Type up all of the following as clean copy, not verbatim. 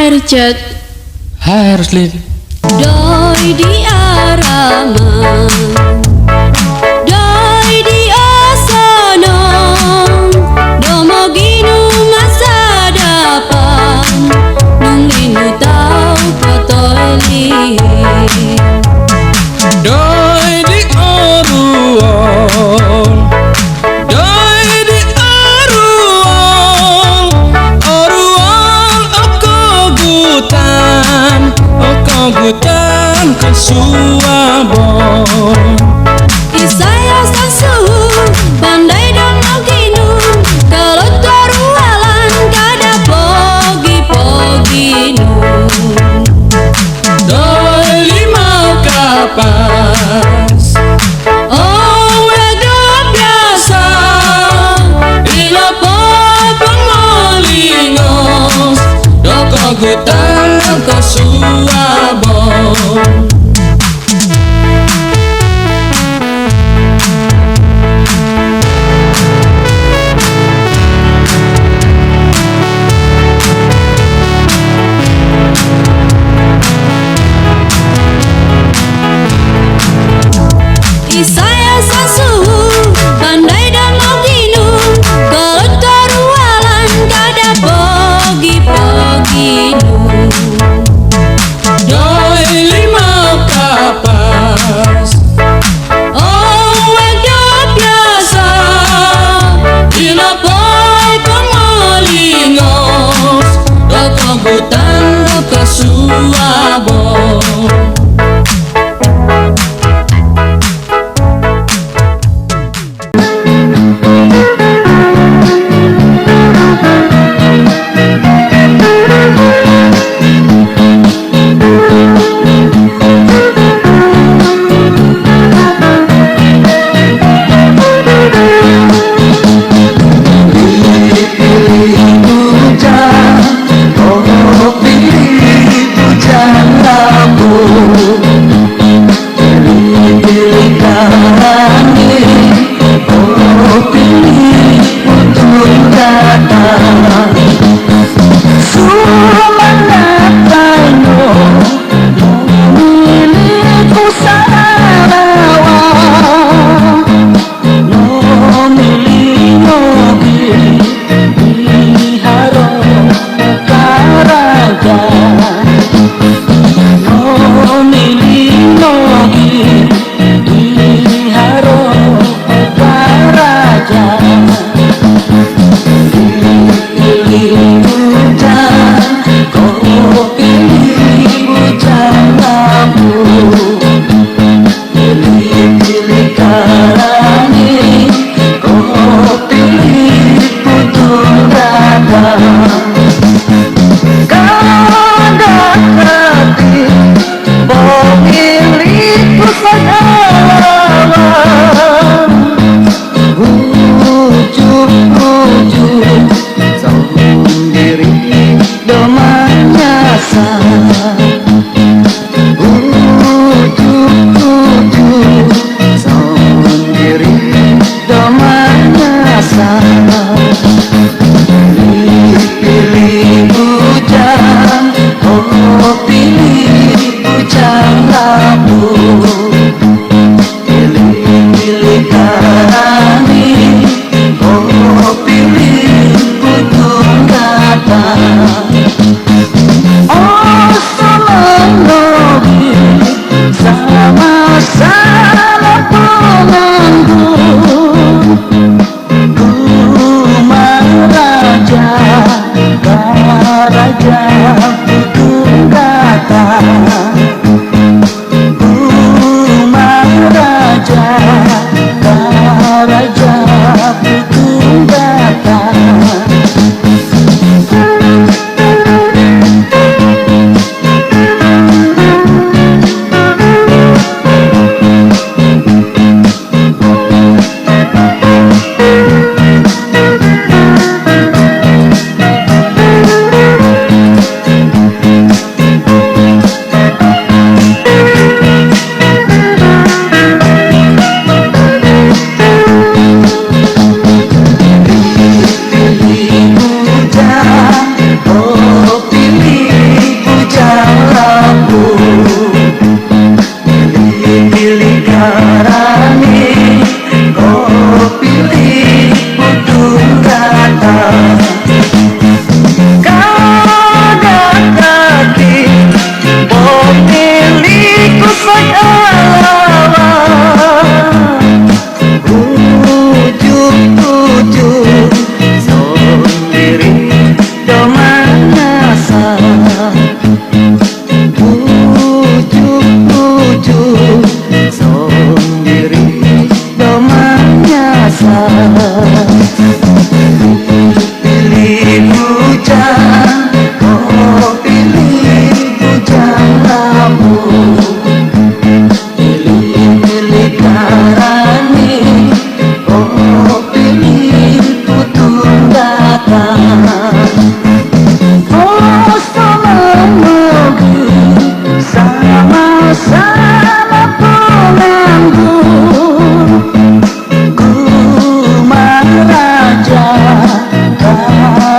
Hai Richard. Hai Roslin. Doi di arama, doi di asono, domo ginu masa depan, nunglinu tau potoli. Doi di oruon, doi di oruon, oruon okogutan kesuabon. Isaya sansuhu, pandai domo ginu, kalau tarualan kada pogi-poginu. Doi limau kapas, Oh wedo biasa, ilapo pengolingos, dokogutan kesuabon. Isaya sansuhu, pandai domo ginu, kalau tarualan kada pogi-poginu. Doi limau kapas, Oh wedo biasa, ilapo pengolingos, dokogutan kesuabon. Oh, so salah penganggur ku meraja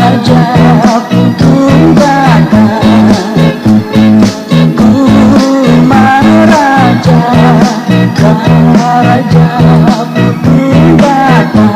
raja putung baka ku meraja raja putung baka.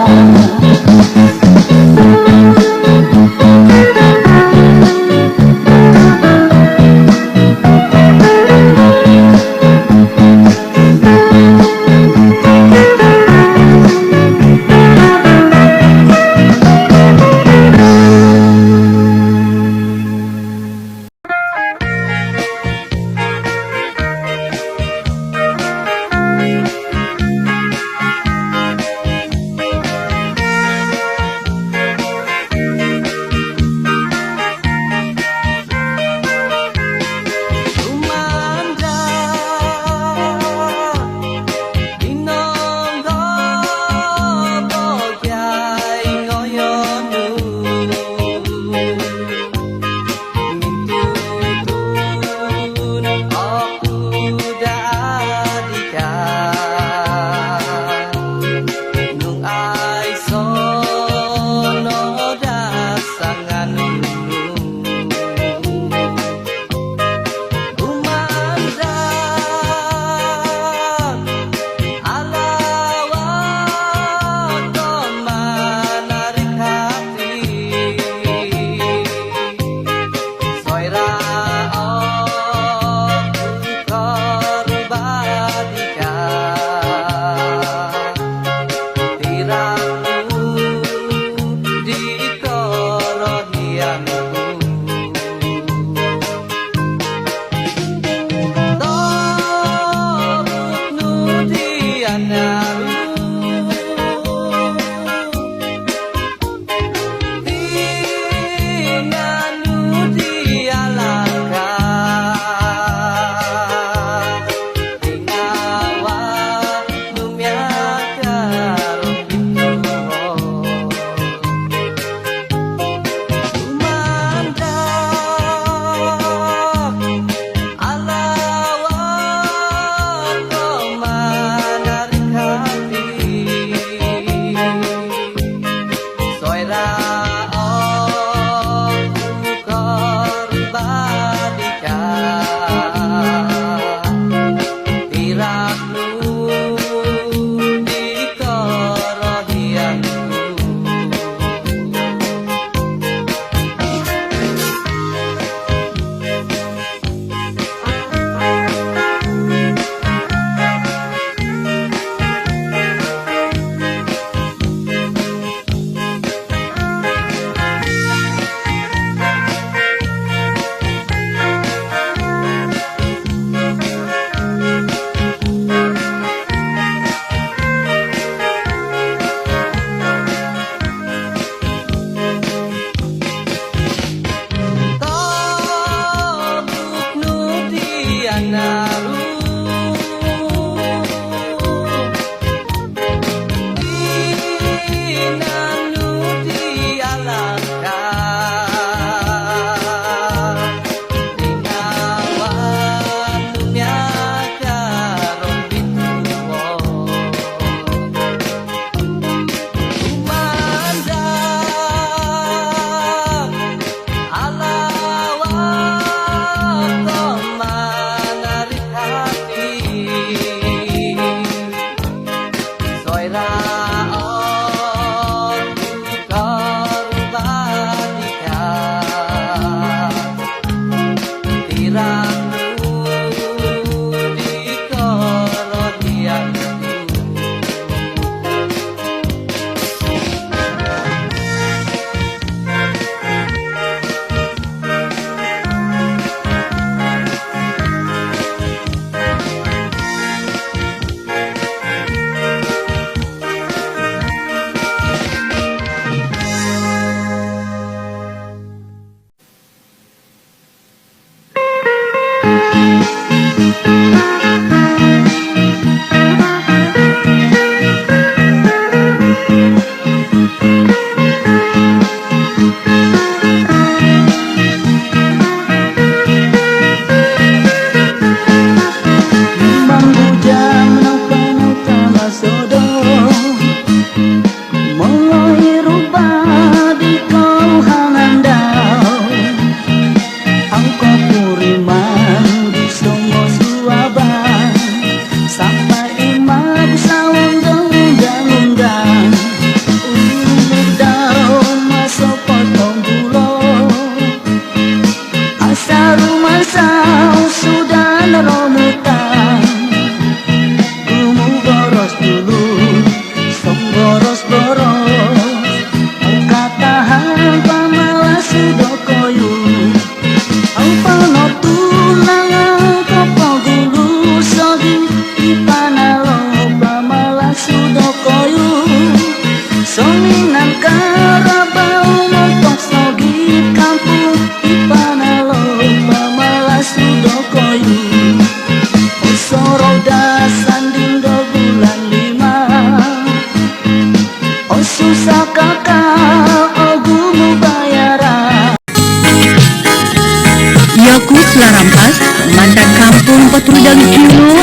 Rampas, mantan kampung Petrudang Kilo,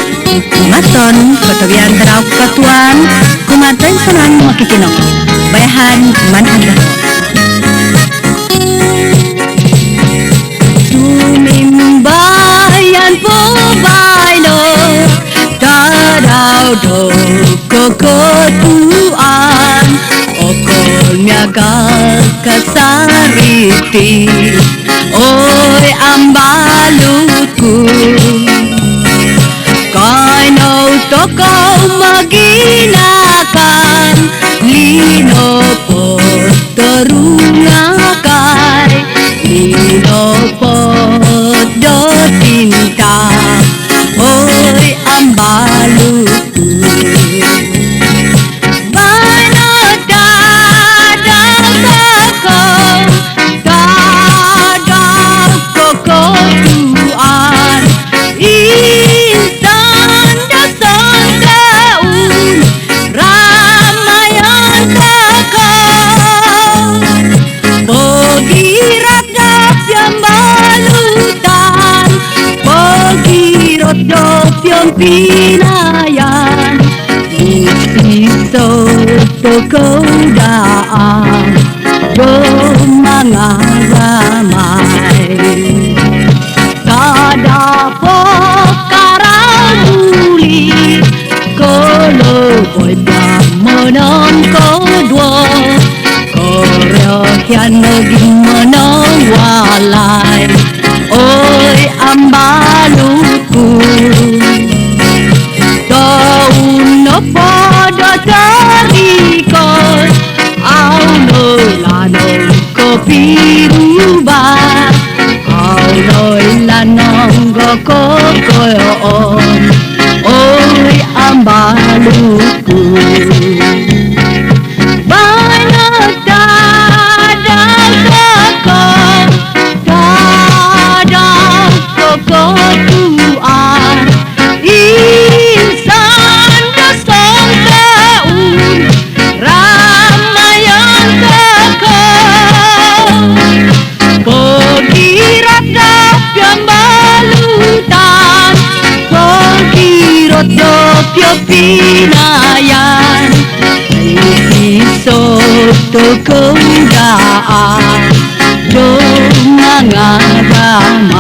Maton, Ketawian Terau Katuan, Kumantan Senang Makikino, Bayahan Mantan Tumimbayan po bailo, Tadao do kokotuan, Okol miagal kasariti, Oy ambalutku, Kaino toko maginakan, Lino po terungakai, Lino po do tinta, Oy ambalutku. Pinayan isiso toko daan do mga ramay kada po karamuli kolo ko'y pamonon ko dwo korokyan naging manong walay oy ambalutku no podo tarikot auno lanong ko piruba auno lanong ko kokoyon oy ambalutku banyak dadang kokotuan pinayan isiso toko daan do mga ramay